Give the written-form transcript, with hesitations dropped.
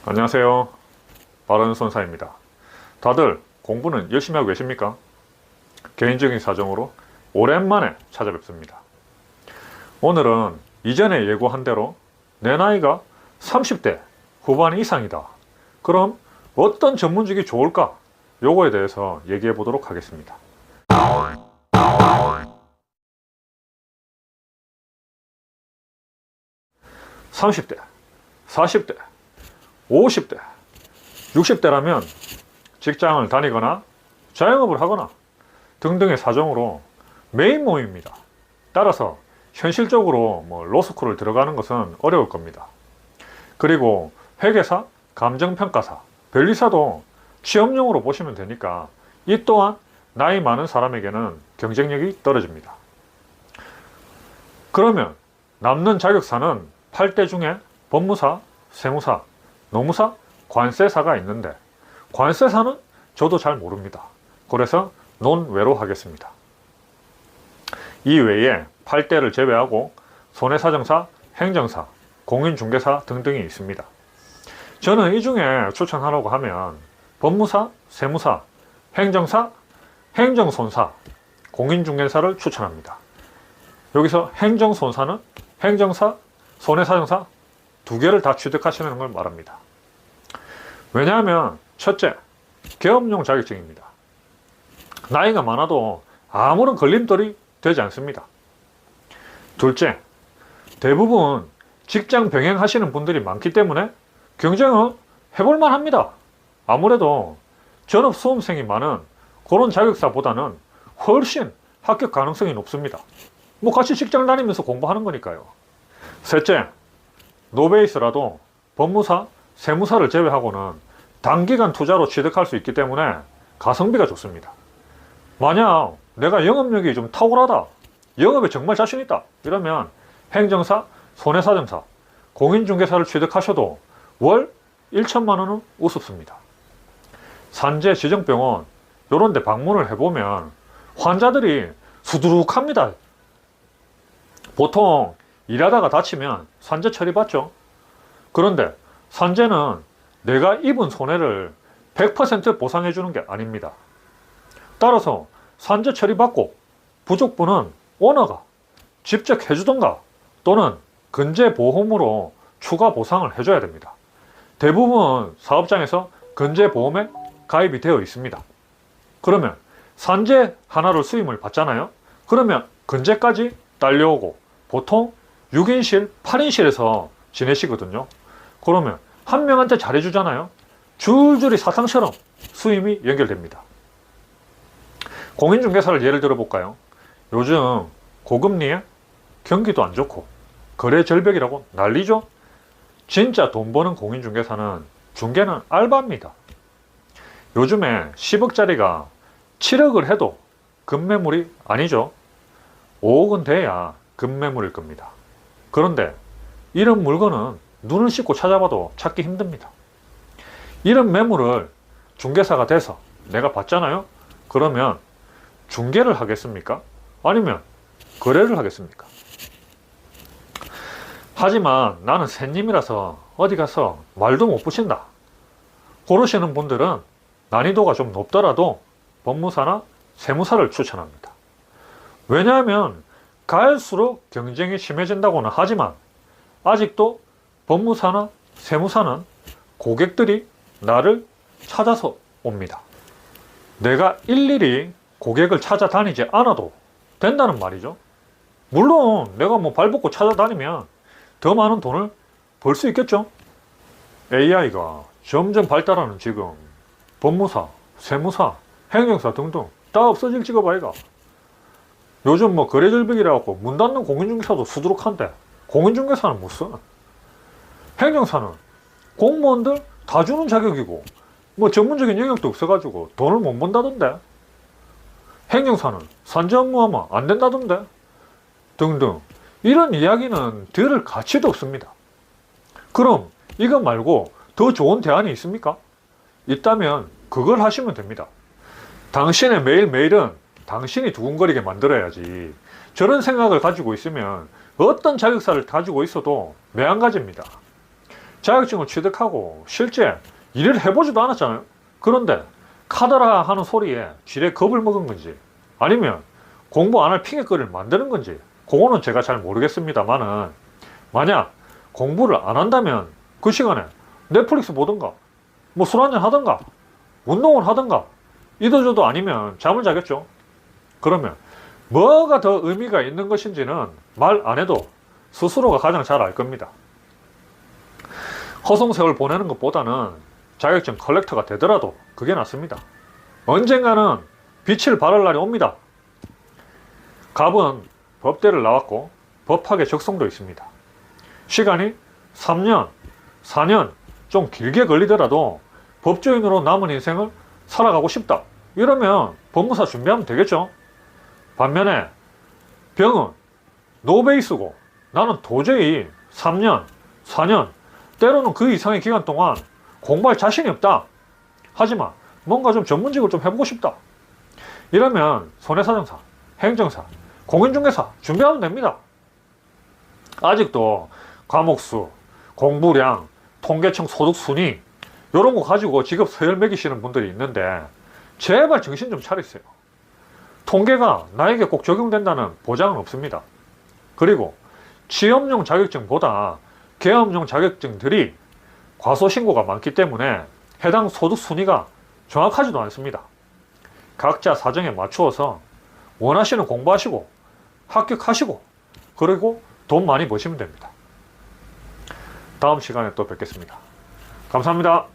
안녕하세요. 바른손사입니다. 다들 공부는 열심히 하고 계십니까? 개인적인 사정으로 오랜만에 찾아뵙습니다. 오늘은 이전에 예고한 대로 내 나이가 30대 후반 이상이다. 그럼 어떤 전문직이 좋을까? 요거에 대해서 얘기해 보도록 하겠습니다. 30대, 40대, 50대, 60대라면 직장을 다니거나 자영업을 하거나 등등의 사정으로 메인 모임입니다. 따라서 현실적으로 로스쿨을 들어가는 것은 어려울 겁니다. 그리고 회계사, 감정평가사, 변리사도 취업용으로 보시면 되니까 이 또한 나이 많은 사람에게는 경쟁력이 떨어집니다. 그러면 남는 자격사는 8대 중에 법무사, 세무사, 노무사, 관세사가 있는데 관세사는 저도 잘 모릅니다. 그래서 논외로 하겠습니다. 이 외에 8대를 제외하고 손해사정사, 행정사, 공인중개사 등등이 있습니다. 저는 이 중에 추천하라고 하면 법무사, 세무사, 행정사, 행정손사, 공인중개사를 추천합니다. 여기서 행정손사는 행정사, 손해사정사 두 개를 다 취득하시는 걸 말합니다. 왜냐하면 첫째, 개업용 자격증입니다. 나이가 많아도 아무런 걸림돌이 되지 않습니다. 둘째, 대부분 직장 병행하시는 분들이 많기 때문에 경쟁을 해볼만 합니다. 아무래도 전업 수험생이 많은 그런 자격사보다는 훨씬 합격 가능성이 높습니다. 같이 직장 다니면서 공부하는 거니까요. 셋째, 노베이스라도 법무사, 세무사를 제외하고는 단기간 투자로 취득할 수 있기 때문에 가성비가 좋습니다. 만약 내가 영업력이 좀 탁월하다, 영업에 정말 자신 있다 이러면 행정사, 손해사정사, 공인중개사를 취득하셔도 월 1천만 원은 우습습니다. 산재, 지정병원 이런 데 방문을 해보면 환자들이 수두룩합니다. 보통 일하다가 다치면 산재 처리받죠. 그런데 산재는 내가 입은 손해를 100% 보상해 주는 게 아닙니다. 따라서 산재 처리받고 부족분은 오너가 직접 해주던가 또는 근제보험으로 추가 보상을 해줘야 됩니다. 대부분 사업장에서 근제보험에 가입이 되어 있습니다. 그러면 산재 하나를 수임을 받잖아요. 그러면 근제까지 딸려오고 보통 6인실, 8인실에서 지내시거든요. 그러면 한 명한테 잘해주잖아요. 줄줄이 사탕처럼 수임이 연결됩니다. 공인중개사를 예를 들어볼까요? 요즘 고금리에 경기도 안 좋고 거래 절벽이라고 난리죠. 진짜 돈 버는 공인중개사는 중개는 알바입니다. 요즘에 10억짜리가 7억을 해도 급매물이 아니죠. 5억은 돼야 급매물일 겁니다. 그런데 이런 물건은 눈을 씻고 찾아봐도 찾기 힘듭니다. 이런 매물을 중개사가 돼서 내가 봤잖아요. 그러면 중개를 하겠습니까? 아니면 거래를 하겠습니까? 하지만 나는 새님이라서 어디 가서 말도 못 붙인다 고르시는 분들은 난이도가 좀 높더라도 법무사나 세무사를 추천합니다. 왜냐하면 갈수록 경쟁이 심해진다고는 하지만 아직도 법무사나 세무사는 고객들이 나를 찾아서 옵니다. 내가 일일이 고객을 찾아다니지 않아도 된다는 말이죠. 물론 내가 발벗고 찾아다니면 더 많은 돈을 벌 수 있겠죠. AI가 점점 발달하는 지금 법무사, 세무사, 행정사 등등 다 없어질 직업 아이가. 요즘 거래절벽이라 갖고 문 닫는 공인중개사도 수두룩한데 공인중개사는 무슨? 행정사는 공무원들 다 주는 자격이고 전문적인 영역도 없어가지고 돈을 못 번다던데. 행정사는 산재 업무하면 안 된다던데. 등등 이런 이야기는 들을 가치도 없습니다. 그럼 이거 말고 더 좋은 대안이 있습니까? 있다면 그걸 하시면 됩니다. 당신의 매일매일은 당신이 두근거리게 만들어야지. 저런 생각을 가지고 있으면 어떤 자격사를 가지고 있어도 매한가지입니다. 자격증을 취득하고 실제 일을 해보지도 않았잖아요. 그런데 카더라 하는 소리에 지레 겁을 먹은 건지 아니면 공부 안 할 핑계거리를 만드는 건지 그거는 제가 잘 모르겠습니다만은, 만약 공부를 안 한다면 그 시간에 넷플릭스 보든가 뭐 술 한잔 하든가 운동을 하든가 이도저도 아니면 잠을 자겠죠. 그러면 뭐가 더 의미가 있는 것인지는 말 안 해도 스스로가 가장 잘 알 겁니다. 허송세월 보내는 것보다는 자격증 컬렉터가 되더라도 그게 낫습니다. 언젠가는 빛을 발할 날이 옵니다. 갑은 법대를 나왔고 법학의 적성도 있습니다. 시간이 3년, 4년 좀 길게 걸리더라도 법조인으로 남은 인생을 살아가고 싶다. 이러면 법무사 준비하면 되겠죠. 반면에 병은 노베이스고 나는 도저히 3년, 4년 때로는 그 이상의 기간 동안 공부할 자신이 없다. 하지만 뭔가 좀 전문직을 좀 해보고 싶다. 이러면 손해사정사, 행정사, 공인중개사 준비하면 됩니다. 아직도 과목수, 공부량, 통계청 소득순위 이런 거 가지고 직업 서열 매기시는 분들이 있는데 제발 정신 좀 차리세요. 통계가 나에게 꼭 적용된다는 보장은 없습니다. 그리고 취업용 자격증보다 계엄용 자격증들이 과소신고가 많기 때문에 해당 소득 순위가 정확하지도 않습니다. 각자 사정에 맞추어서 원하시는 공부하시고 합격하시고 그리고 돈 많이 버시면 됩니다. 다음 시간에 또 뵙겠습니다. 감사합니다.